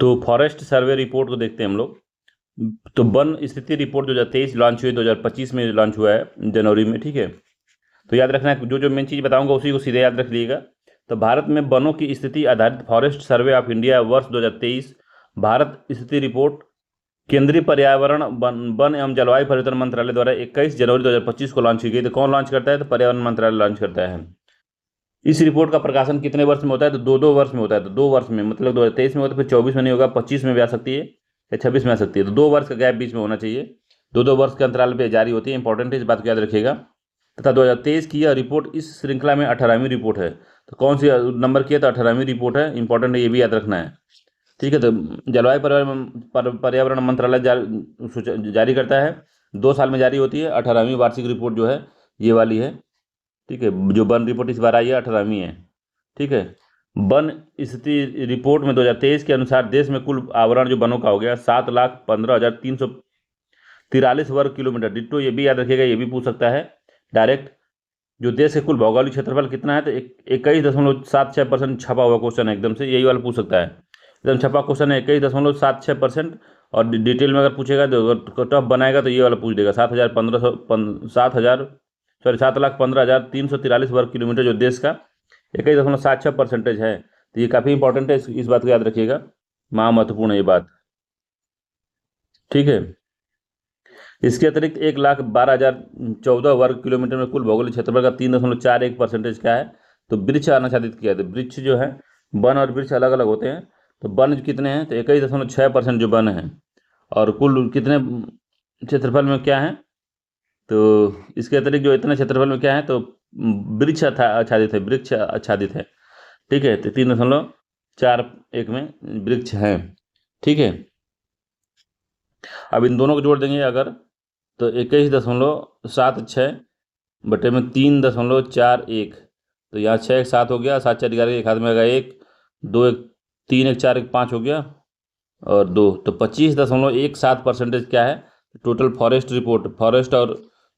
तो forest survey report को देखते हैं हम लोग। तो वन स्थिति रिपोर्ट 2023 लॉन्च हुई, 2025 में लॉन्च हुआ है जनवरी में, ठीक है। तो याद रखना है, जो जो मेन चीज़ बताऊंगा उसी को सीधे याद रख लीजिएगा। तो भारत में वनों की स्थिति आधारित फॉरेस्ट सर्वे ऑफ इंडिया वर्ष 2023 भारत स्थिति रिपोर्ट केंद्रीय पर्यावरण वन एवं जलवायु परिवर्तन मंत्रालय द्वारा 21 जनवरी 2025 को लॉन्च की गई। तो कौन लॉन्च करता है? तो पर्यावरण मंत्रालय लॉन्च करता है। इस रिपोर्ट का प्रकाशन कितने वर्ष में होता है? तो दो दो वर्ष में होता है। तो 2 वर्ष में, मतलब 2023 में होता है, फिर 24 में नहीं होगा, 25 में भी आ सकती है या 26 में आ सकती है। तो 2 वर्ष का गैप बीच में होना चाहिए। 2-2 वर्ष के अंतराल पे जारी होती है। इंपॉर्टेंट है, इस बात को याद रखिएगा। तथा 2023 की यह रिपोर्ट इस श्रृंखला में 18वीं रिपोर्ट है। तो कौन सी नंबर की है? तो 18वीं रिपोर्ट है। इंपॉर्टेंट है, ये भी याद रखना है, ठीक है। तो जलवायु पर्यावरण मंत्रालय जारी करता है, 2 साल में जारी होती है। 18वीं वार्षिक रिपोर्ट जो है ये वाली है, ठीक है। जो वन रिपोर्ट इस बार आई है 18वीं है, ठीक है। वन स्थिति रिपोर्ट में 2023 के अनुसार देश में कुल आवरण जो वनों का हो गया 7,15,343 वर्ग किलोमीटर। डिट्टो ये भी याद रखिएगा, ये भी पूछ सकता है डायरेक्ट। जो देश के कुल भौगोलिक क्षेत्रफल कितना है? तो 21.76% छपा हुआ क्वेश्चन है, एकदम से यही वाला पूछ सकता है। एकदम छपा क्वेश्चन है, 21.76%। और डिटेल में अगर पूछेगा तो टफ बनाएगा तो ये वाला पूछ देगा। 7,15,343 वर्ग किलोमीटर जो देश का 21.76% है। तो ये काफ़ी इंपॉर्टेंट है, इस बात को याद रखिएगा, महा महत्वपूर्ण है ये बात, ठीक है। इसके अतिरिक्त 1,12,014 वर्ग किलोमीटर में कुल भौगोलिक क्षेत्रफल का 3.41% क्या है? तो वृक्ष आच्छादित किया है। तो वृक्ष जो है, वन और वृक्ष अलग अलग होते हैं। तो वन कितने हैं? तो 21.6% जो वन है। और कुल कितने क्षेत्रफल में क्या है? तो इसके अतिरिक्त जो इतने क्षेत्रफल में क्या है? तो वृक्ष आच्छादित है, वृक्ष आच्छादित है, ठीक है। तो 3.41 में वृक्ष हैं, ठीक है। अब इन दोनों को जोड़ देंगे अगर, तो 21.76 बटे में 3.41। तो यहाँ 6 एक 7 हो गया, 7 4 11, एक हाथ में आ गया 1, 2 एक 3 एक 4 एक 5 हो गया, और 2। तो 25.17% क्या है? टोटल फॉरेस्ट रिपोर्ट, फॉरेस्ट और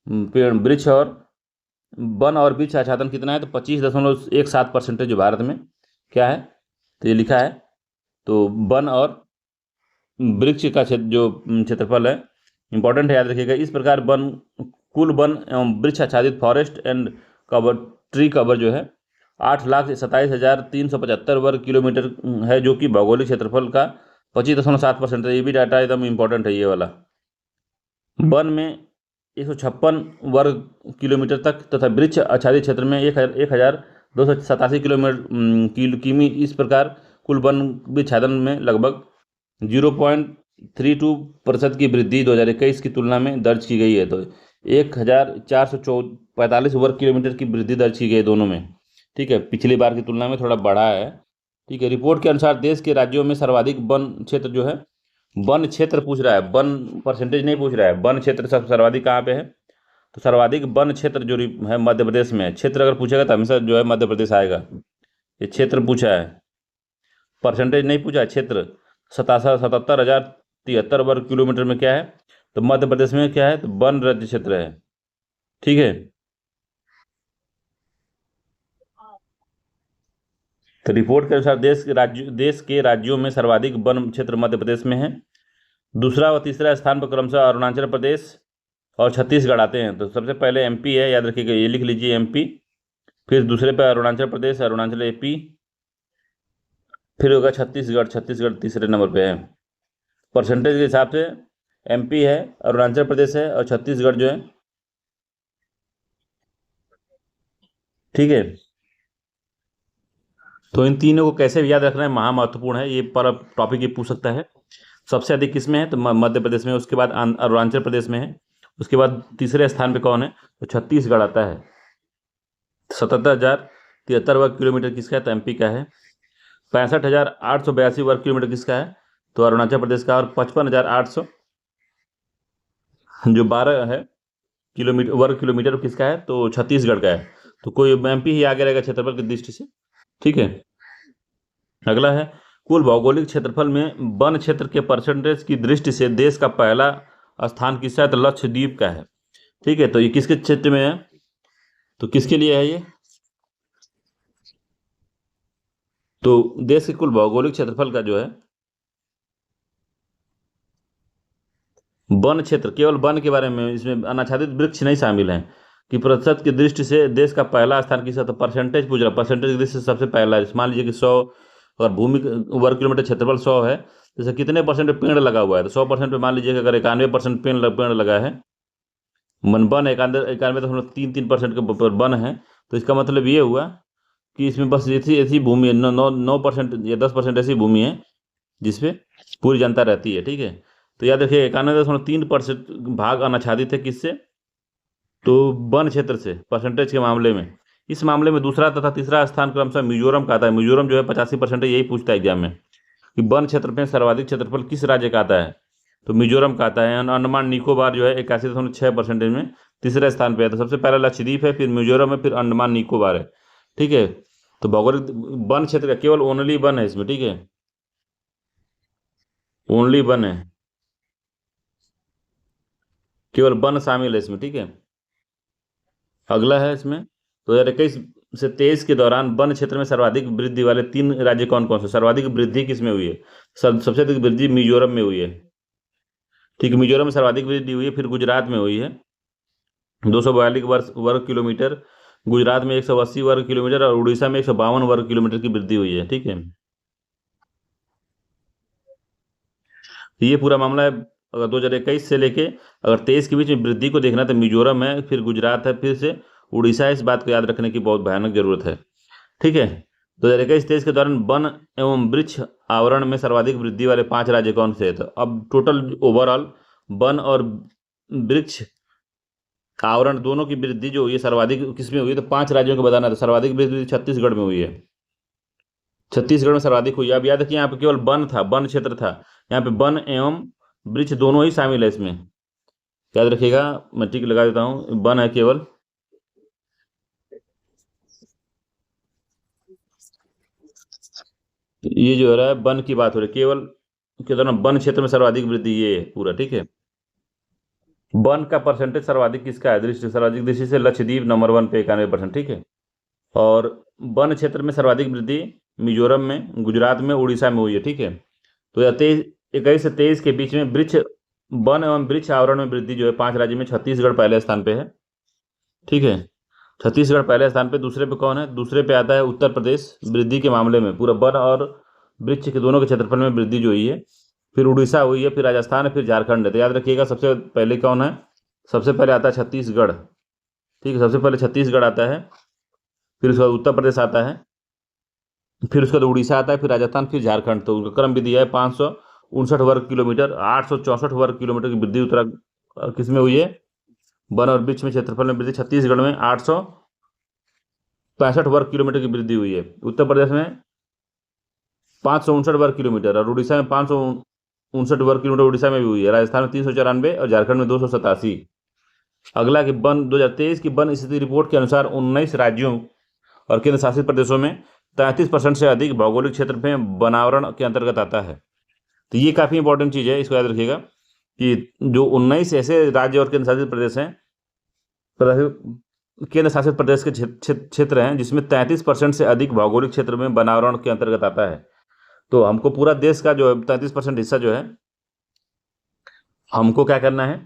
पेड़ वृक्ष और वन और वृक्ष आच्छादन कितना है? तो 25.17% जो भारत में क्या है? तो ये लिखा है। तो वन और वृक्ष का जो क्षेत्रफल है, इंपॉर्टेंट है, याद रखिएगा। इस प्रकार वन, कुल वन एवं वृक्ष आच्छादित forest and cover, tree cover जो है 8,27,375 वर्ग किलोमीटर है, जो कि भौगोलिक क्षेत्रफल का 25.7% है। ये भी डाटा एकदम इंपॉर्टेंट है, ये वाला। वन में 156 वर्ग किलोमीटर तक तथा वृक्ष आच्छादित क्षेत्र में 1,287 किमी। इस प्रकार कुल वन विच्छादन में लगभग 0.32% की वृद्धि 2021 की तुलना में दर्ज की गई है। तो 1,445 वर्ग किलोमीटर की वृद्धि दर्ज की गई है दोनों में, ठीक है। पिछली बार की तुलना में थोड़ा बढ़ा है, ठीक है। रिपोर्ट के अनुसार देश के राज्यों में सर्वाधिक वन क्षेत्र जो है, वन क्षेत्र पूछ रहा है, वन परसेंटेज नहीं पूछ रहा है। वन क्षेत्र सब सर्वाधिक कहाँ पे है? तो सर्वाधिक वन क्षेत्र जो है मध्य प्रदेश में है। क्षेत्र अगर पूछेगा तो हमेशा जो है मध्य प्रदेश आएगा। ये क्षेत्र पूछा है, परसेंटेज नहीं पूछा है। क्षेत्र 77,073 वर्ग किलोमीटर में क्या है? तो मध्य प्रदेश में क्या है? तो वन राज्य क्षेत्र है, ठीक है। तो रिपोर्ट के अनुसार देश के राज्यों में सर्वाधिक वन क्षेत्र मध्य प्रदेश में है। दूसरा व तीसरा स्थान पर क्रमशः अरुणाचल प्रदेश और छत्तीसगढ़ आते हैं। तो सबसे पहले एमपी है, याद रखिएगा, ये लिख लीजिए एमपी। फिर दूसरे पे अरुणाचल प्रदेश, अरुणाचल एपी। फिर होगा छत्तीसगढ़, छत्तीसगढ़ तीसरे नंबर पे है। परसेंटेज के हिसाब से एमपी है, अरुणाचल प्रदेश है और छत्तीसगढ़ जो है, ठीक है। तो इन तीनों को कैसे याद रखना है, महा महत्वपूर्ण है ये, पर टॉपिक ये पूछ सकता है। सबसे अधिक किसमें है? तो मध्य प्रदेश में। उसके बाद अरुणाचल प्रदेश में है। उसके बाद तीसरे स्थान पे कौन है? तो छत्तीसगढ़ आता है। 77,073 वर्ग किलोमीटर किसका है? तो एमपी का है। 65,882 वर्ग किलोमीटर किसका है? तो अरुणाचल प्रदेश का। और 55,800 जो 12 है किलोमीटर, वर्ग किलोमीटर किसका है? तो छत्तीसगढ़ का है। तो कोई एमपी ही आगे रहेगा क्षेत्रफल की दृष्टि से, ठीक है। अगला है, कुल भौगोलिक क्षेत्रफल में वन क्षेत्र के परसेंटेज की दृष्टि से देश का पहला स्थान किसका है? तो लक्षद्वीप का है, ठीक है। तो ये किसके क्षेत्र में है? तो किसके लिए है ये? तो देश के कुल भौगोलिक क्षेत्रफल का जो है वन क्षेत्र, केवल वन के बारे में, इसमें अनाच्छादित वृक्ष नहीं शामिल हैं। कि प्रतिशत की दृष्टि से देश का पहला स्थान किसका, तो परसेंटेज पूछ रहा, परसेंटेज की दृष्टि से सबसे पहला है। मान लीजिए कि 100 अगर भूमि वर्ग किलोमीटर क्षेत्रफल 100 है, जैसे कितने परसेंट पेड़ लगा हुआ है, तो 100% पे मान लीजिए कि अगर 91% पेड़ लगा है, मन वन 91.33% के ऊपर वन है, तो इसका मतलब ये हुआ कि इसमें बस ऐसी ऐसी भूमि है, 9% या 10% ऐसी भूमि है जिसपे पूरी जनता रहती है। ठीक है, तो याद रखिए 91.3% भाग अनाच्छादित है, किससे, तो वन क्षेत्र से, परसेंटेज के मामले में। इस मामले में दूसरा तथा तीसरा स्थान क्रमशः मिजोरम का आता है। मिजोरम जो है 85%, यही पूछता है एग्जाम में कि वन क्षेत्र में सर्वाधिक क्षेत्रफल किस राज्य का आता है, तो मिजोरम का आता है। अंडमान निकोबार जो है 81.6% में तीसरे स्थान पे है। तो सबसे पहला लक्षद्वीप है, फिर मिजोरम है, फिर अंडमान निकोबार है। ठीक है, तो भौगोलिक वन क्षेत्र का केवल ओनली वन है इसमें। ठीक है, ओनली वन है, केवल वन शामिल है इसमें। ठीक है, अगला है इसमें 2021 से 23 के दौरान वन क्षेत्र में सर्वाधिक वृद्धि वाले 3 राज्य कौन कौन से। सर्वाधिक वृद्धि किसमें हुई है, सबसे अधिक वृद्धि मिजोरम में हुई है। ठीक है, मिजोरम में सर्वाधिक वृद्धि हुई है, फिर गुजरात में हुई है 242 वर्ग किलोमीटर, गुजरात में 180 वर्ग किलोमीटर, और उड़ीसा में 152 वर्ग किलोमीटर की वृद्धि हुई है। ठीक है, तो ये पूरा मामला है। अगर 2021 से लेके अगर 23 के बीच में वृद्धि को देखना है, तो मिजोरम है, फिर गुजरात है, फिर से उड़ीसा है। इस बात को याद रखने की बहुत भयानक जरूरत है। ठीक है, 2021-23 के दौरान वन एवं वृक्ष आवरण में सर्वाधिक वृद्धि वाले 5 राज्य कौन से हैं। तो अब टोटल ओवरऑल वन और वृक्ष आवरण दोनों की वृद्धि जो हुई है सर्वाधिक किसमें हुई है, तो 5 राज्यों को बताना था। सर्वाधिक वृद्धि छत्तीसगढ़ में हुई है, छत्तीसगढ़ में सर्वाधिक हुई है। अब याद रखिए यहाँ पे केवल वन था, वन क्षेत्र था, यहाँ पे वन एवं वृक्ष दोनों ही शामिल है इसमें। याद रखिएगा, मैं टिक लगा देता हूँ, वन है केवल। ये जो हो रहा है वन की बात हो रही है, केवल के दौरान वन क्षेत्र में सर्वाधिक वृद्धि ये है पूरा। ठीक है, वन का परसेंटेज सर्वाधिक किसका है, सर्वाधिक दृष्टि से लक्षद्वीप नंबर 1 पे 91%। ठीक है, और वन क्षेत्र में सर्वाधिक वृद्धि मिजोरम में, गुजरात में, उड़ीसा में हुई है। ठीक है, तो 21 से 23 के बीच में वृक्ष वन एवं वृक्ष आवरण में वृद्धि जो है 5 राज्य में छत्तीसगढ़ पहले स्थान पे है। ठीक है, छत्तीसगढ़ पहले स्थान पे। दूसरे पे कौन है, दूसरे पे आता है उत्तर प्रदेश वृद्धि के मामले में, पूरा वन और वृक्ष के दोनों के क्षेत्रफल में वृद्धि जो हुई है। फिर उड़ीसा हुई है, फिर राजस्थान है, फिर झारखंड है। तो याद रखिएगा सबसे पहले कौन है, सबसे पहले आता है छत्तीसगढ़। ठीक है, सबसे पहले छत्तीसगढ़ आता है, फिर उसके बाद उत्तर प्रदेश आता है, फिर उसके बाद उड़ीसा आता है, फिर राजस्थान, फिर झारखंड। तो उनका क्रम भी दिया है 559 वर्ग किलोमीटर, 864 वर्ग किलोमीटर की वृद्धि उत्तर किसमें हुई है, वन और वृक्ष में क्षेत्रफल में वृद्धि छत्तीसगढ़ में 865 वर्ग किलोमीटर की वृद्धि हुई है। उत्तर प्रदेश में 559 वर्ग किलोमीटर, और उड़ीसा में 559 वर्ग किलोमीटर उड़ीसा में भी हुई है। राजस्थान में 394 और झारखंड में 287। अगला कि वन 2023 की वन स्थिति रिपोर्ट के अनुसार 19 राज्यों और केंद्र शासित प्रदेशों में 33% से अधिक भौगोलिक क्षेत्र में वनावरण के अंतर्गत आता है। तो ये काफ़ी इंपॉर्टेंट चीज़ है, इसको याद रखिएगा कि जो 19 ऐसे राज्य और केंद्र शासित प्रदेश हैं, केंद्र शासित प्रदेश के क्षेत्र हैं जिसमें 33% से अधिक भौगोलिक क्षेत्र में वनावरण के अंतर्गत आता है। तो हमको पूरा देश का जो है 33% हिस्सा जो है, हमको क्या करना है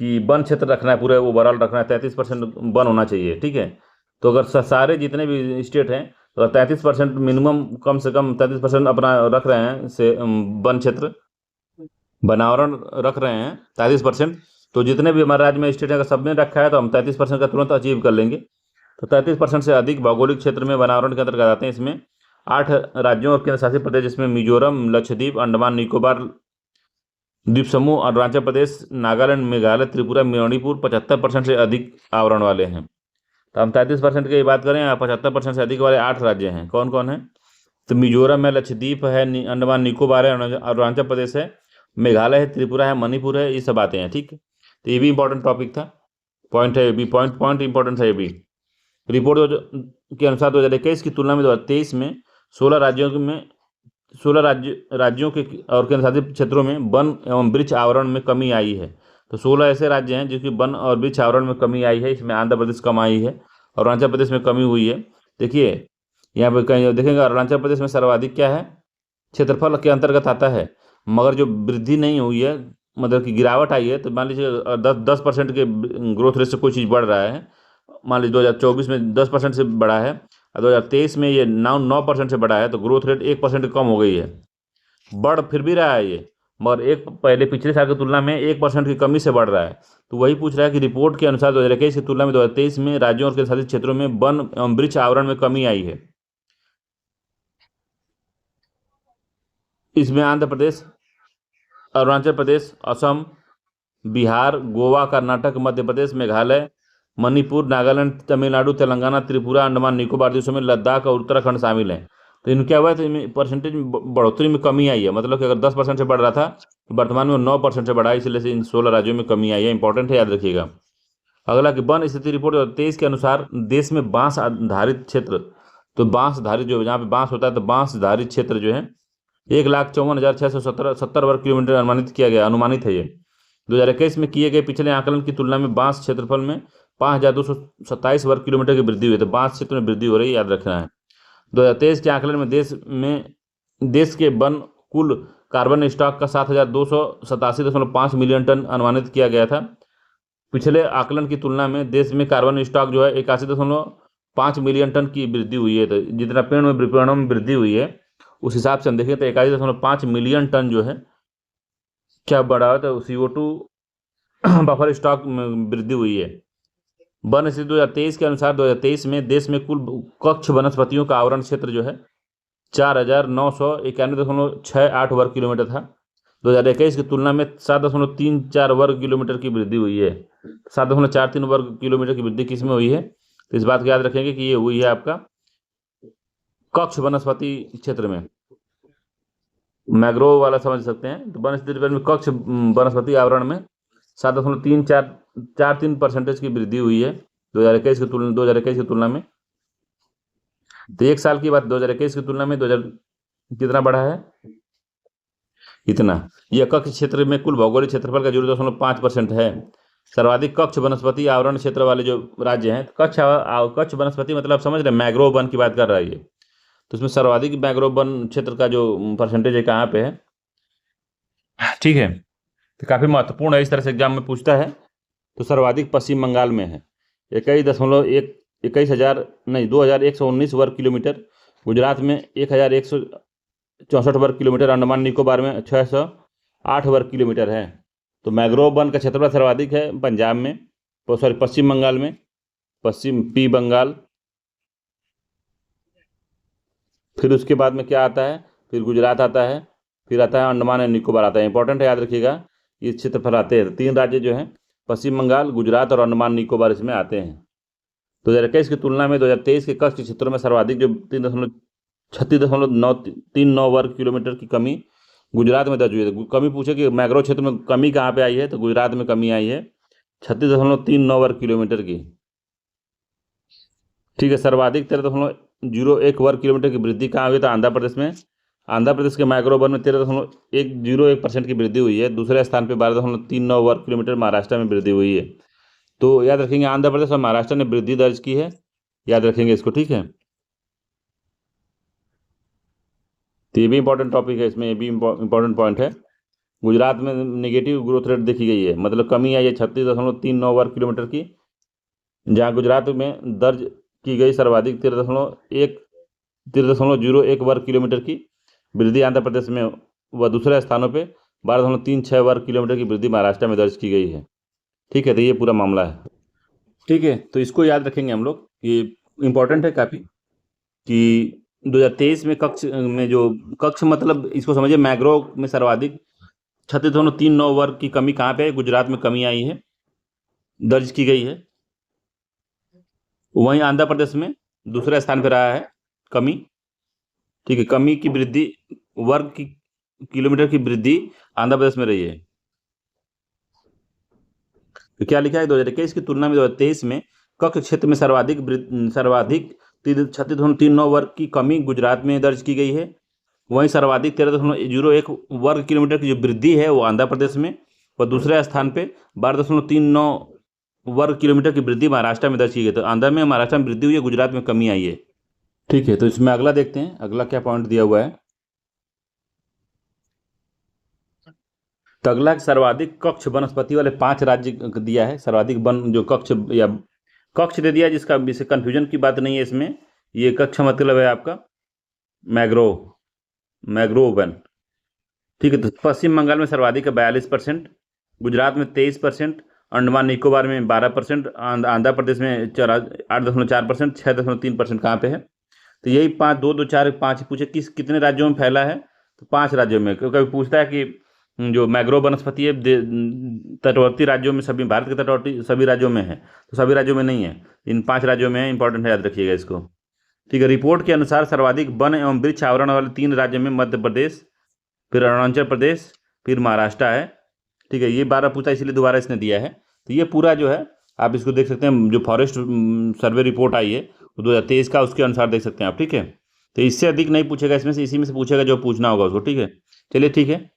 कि वन क्षेत्र रखना है, पूरे ओवरऑल रखना है, 33% वन होना चाहिए। ठीक है, तो अगर सारे जितने भी स्टेट हैं, तो 33% मिनिमम, कम से कम 33% अपना रख रहे हैं से वन क्षेत्र वनावरण रख रहे हैं 33%, तो जितने भी हमारे राज्य में स्टेट है अगर सब ने रखा है तो हम 33% का तुरंत अचीव कर लेंगे। तो 33% से अधिक भौगोलिक क्षेत्र में वनावरण के अंतर्गत आते हैं। इसमें 8 राज्यों और केंद्र शासित प्रदेश, जिसमें मिजोरम, लक्षद्वीप, अंडमान निकोबार द्वीप समूह, अरुणाचल प्रदेश, नागालैंड, मेघालय, त्रिपुरा, मणिपुर 75% से अधिक आवरण वाले हैं। तो हम 33% की बात करें, 75% से अधिक वाले 8 राज्य हैं। कौन कौन है, तो मिजोरम है, लक्षद्वीप है, अंडमान निकोबार है, अरुणाचल प्रदेश है, मेघालय है, त्रिपुरा है, मणिपुर है, ये सब आते हैं। ठीक है, तो ये भी इंपॉर्टेंट टॉपिक था, पॉइंट है ये भी, पॉइंट इंपॉर्टेंट है ये भी। रिपोर्ट के अनुसार 2021 की तुलना में 2023 में 16 राज्यों के और केंद्र शासित क्षेत्रों में वन एवं वृक्ष आवरण में कमी आई है। तो 16 ऐसे राज्य हैं जिसकी वन और वृक्ष आवरण में कमी आई है। इसमें आंध्र प्रदेश कम आई है, अरुणाचल प्रदेश में कमी हुई है। देखिए यहाँ पे कहीं देखेंगे, अरुणाचल प्रदेश में सर्वाधिक क्या है, क्षेत्रफल के अंतर्गत आता है, मगर जो वृद्धि नहीं हुई है मतलब कि गिरावट आई है, तो मान लीजिए 10% के ग्रोथ रेट से कोई चीज़ बढ़ रहा है, मान लीजिए 2024 में 10% से बढ़ा है और 2023 में ये 9% से बढ़ा है, तो ग्रोथ रेट 1% कम हो गई है। बढ़ फिर भी रहा है ये, मगर एक पहले पिछले साल की तुलना में 1% की कमी से बढ़ रहा है। तो वही पूछ रहा है कि रिपोर्ट के अनुसार 2021 की तुलना में 2023 में राज्यों और केंद्र शासित क्षेत्रों में वन एवं वृक्ष आवरण में कमी आई है। इसमें आंध्र प्रदेश, अरुणाचल प्रदेश, असम, बिहार, गोवा, कर्नाटक, मध्य प्रदेश, मेघालय, मणिपुर, नागालैंड, तमिलनाडु, तेलंगाना, त्रिपुरा, अंडमान निकोबार देशों में लद्दाख और उत्तराखंड शामिल हैं। तो इनमें क्या हुआ है, तो इनमें परसेंटेज में बढ़ोतरी में कमी आई है। मतलब कि अगर 10% से बढ़ रहा था तो वर्तमान में 9% से बढ़ा है, इसलिए से इन 16 राज्यों में कमी आई है। इंपॉर्टेंट है, याद रखिएगा। अगला कि वन स्थिति रिपोर्ट 2023 के अनुसार देश में बांस आधारित क्षेत्र, तो बांस आधारित जो जहाँ पे बांस होता है, तो बांस आधारित क्षेत्र जो है 1,54,670 वर्ग किलोमीटर अनुमानित है ये। 2021 में किए गए पिछले आकलन की तुलना में बांस क्षेत्रफल में 5,227 वर्ग किलोमीटर की वृद्धि हुई है। तो बांस क्षेत्र में वृद्धि हो रही है, याद रखना है। 2023 के आकलन में देश के वन कुल कार्बन स्टॉक का 7,287.5 मिलियन टन अनुमानित किया गया था। पिछले आकलन की तुलना में देश में कार्बन स्टॉक जो है 81.5 मिलियन टन की वृद्धि हुई है। तो जितना पेड़ों में वृद्धि हुई है, उस हिसाब से हम देखें तो 81.5 मिलियन टन जो है क्या बढ़ा है, तो CO2 बफर स्टॉक में वृद्धि हुई है। वन स्थिति 2023 के अनुसार 2023 में देश में कुल कक्ष वनस्पतियों का आवरण क्षेत्र जो है 4,991.68 वर्ग किलोमीटर था। 2021 की तुलना में 7.34 वर्ग किलोमीटर की वृद्धि हुई है। 7.43 वर्ग किलोमीटर की वृद्धि किस में हुई है, तो इस बात को याद रखेंगे कि ये हुई है आपका कक्ष वनस्पति क्षेत्र में। मैग्रोव वाला समझ सकते हैं। तो वन स्थिति में कक्ष वनस्पति आवरण में 7.43% की वृद्धि हुई है 2021 की तुलना में। तो एक साल की बात, 2021 की तुलना में 2000 कितना बढ़ा है, इतना। यह कक्ष क्षेत्र में कुल भौगोलिक क्षेत्रफल का 0.5% है। सर्वाधिक कक्ष वनस्पति आवरण क्षेत्र वाले जो राज्य हैं, कक्ष वनस्पति मतलब समझ रहे, मैग्रोव वन की बात कर रहा है ये। तो इसमें सर्वाधिक मैग्रोव वन क्षेत्र का जो परसेंटेज है कहाँ पे है, ठीक है, तो काफ़ी महत्वपूर्ण है, इस तरह से एग्जाम में पूछता है। तो सर्वाधिक पश्चिम बंगाल में है 2,119 वर्ग किलोमीटर। गुजरात में 1,164 वर्ग किलोमीटर। अंडमान निकोबार में 608 वर्ग किलोमीटर है। तो मैग्रोव वन का क्षेत्रफल सर्वाधिक है पंजाब में, पश्चिम बंगाल में, पश्चिम बंगाल। फिर उसके बाद में क्या आता है, फिर गुजरात आता है, फिर आता है अंडमान एंड निकोबार आता है। इंपॉर्टेंट है, याद रखिएगा। ये क्षेत्रफल आते हैं, 3 राज्य जो हैं पश्चिम बंगाल, गुजरात और अंडमान निकोबार इसमें आते हैं। 2021 की तुलना में 2023 के कक्ष क्षेत्रों में सर्वाधिक जो 36.939 वर्ग किलोमीटर की कमी गुजरात में दर्ज हुई है। कमी पूछे कि मैग्रोव क्षेत्र में कमी कहाँ पे आई है, तो गुजरात में कमी आई है 36.39 वर्ग किलोमीटर की, ठीक है। सर्वाधिक 13.01 वर्ग किलोमीटर की वृद्धि कहाँ हुई, तो आंध्र प्रदेश में। आंध्र प्रदेश के मैग्रोव वन में 13.101% की वृद्धि हुई है। दूसरे स्थान पर 12.39 वर्ग किलोमीटर महाराष्ट्र में वृद्धि हुई है। तो याद रखेंगे, आंध्र प्रदेश और महाराष्ट्र ने वृद्धि दर्ज की है, याद रखेंगे इसको, ठीक है। तो ये भी इंपॉर्टेंट टॉपिक है, इसमें ये भी इंपॉर्टेंट पॉइंट है। गुजरात में नेगेटिव ग्रोथ रेट देखी गई है, मतलब कमी आई है 36.39 वर्ग किलोमीटर की, जहाँ गुजरात में दर्ज की गई सर्वाधिक 13.01 वर्ग किलोमीटर की वृद्धि आंध्र प्रदेश में, व दूसरे स्थानों पे 12.36 वर्ग किलोमीटर की वृद्धि महाराष्ट्र में दर्ज की गई है, ठीक है। तो ये पूरा मामला है, ठीक है। तो इसको याद रखेंगे हम लोग, ये इंपॉर्टेंट है काफ़ी, कि 2023 में कक्ष में जो कक्ष मतलब इसको समझिए, मैग्रोव में सर्वाधिक 36.39 वर्ग की कमी कहाँ पे है, गुजरात में कमी आई है, दर्ज की गई है। वहीं आंध्र प्रदेश में दूसरे स्थान पर रहा है कमी, ठीक है। कमी की वृद्धि वर्ग की किलोमीटर की वृद्धि आंध्र प्रदेश में रही है। तो क्या लिखा है, 2021 की तुलना में 2023 में कक्ष क्षेत्र में सर्वाधिक 36.39 वर्ग की कमी गुजरात में दर्ज की गई है। वहीं सर्वाधिक 13.01 वर्ग किलोमीटर की जो वृद्धि है वो आंध्र प्रदेश में, और दूसरे स्थान पे 12.39 वर्ग किलोमीटर की वृद्धि महाराष्ट्र में दर्ज की गई। तो आंध्र में, महाराष्ट्र में वृद्धि हुई है, गुजरात में कमी आई है, ठीक है। तो इसमें अगला देखते हैं, अगला क्या पॉइंट दिया हुआ है। तो अगला सर्वाधिक कक्ष वनस्पति वाले 5 राज्य दिया है। सर्वाधिक वन जो कक्ष या कक्ष दे दिया, जिसका इससे कन्फ्यूजन की बात नहीं है इसमें। ये कक्ष मतलब है आपका मैग्रोव वन। ठीक है। तो पश्चिम बंगाल में सर्वाधिक है 42%, गुजरात में 23%, अंडमान निकोबार में 12%, आंध्र प्रदेश में 8.4%, 6.3% कहाँ पे है। तो यही 5, 2, 2, 4, 5 पूछे कितने राज्यों में फैला है, तो 5 राज्यों में। कभी पूछता है कि जो मैग्रोव वनस्पति है तटवर्ती राज्यों में, सभी भारत के तटवर्ती सभी राज्यों में है, तो सभी राज्यों में नहीं है, इन 5 राज्यों में है। इंपॉर्टेंट है, याद रखिएगा इसको। ठीक है। रिपोर्ट के अनुसार सर्वाधिक वन एवं वृक्ष आवरण वाले 3 राज्यों में मध्य प्रदेश, फिर अरुणाचल प्रदेश, फिर महाराष्ट्र है। ठीक है। ये 12 पूछा, इसलिए दोबारा इसने दिया है। तो ये पूरा जो है आप इसको देख सकते हैं, जो फॉरेस्ट सर्वे रिपोर्ट आई है 2023 का, उसके अनुसार देख सकते हैं आप। ठीक है। तो इससे अधिक नहीं पूछेगा इसमें से, इसी में से पूछेगा जो पूछना होगा उसको। ठीक है। चलिए ठीक है।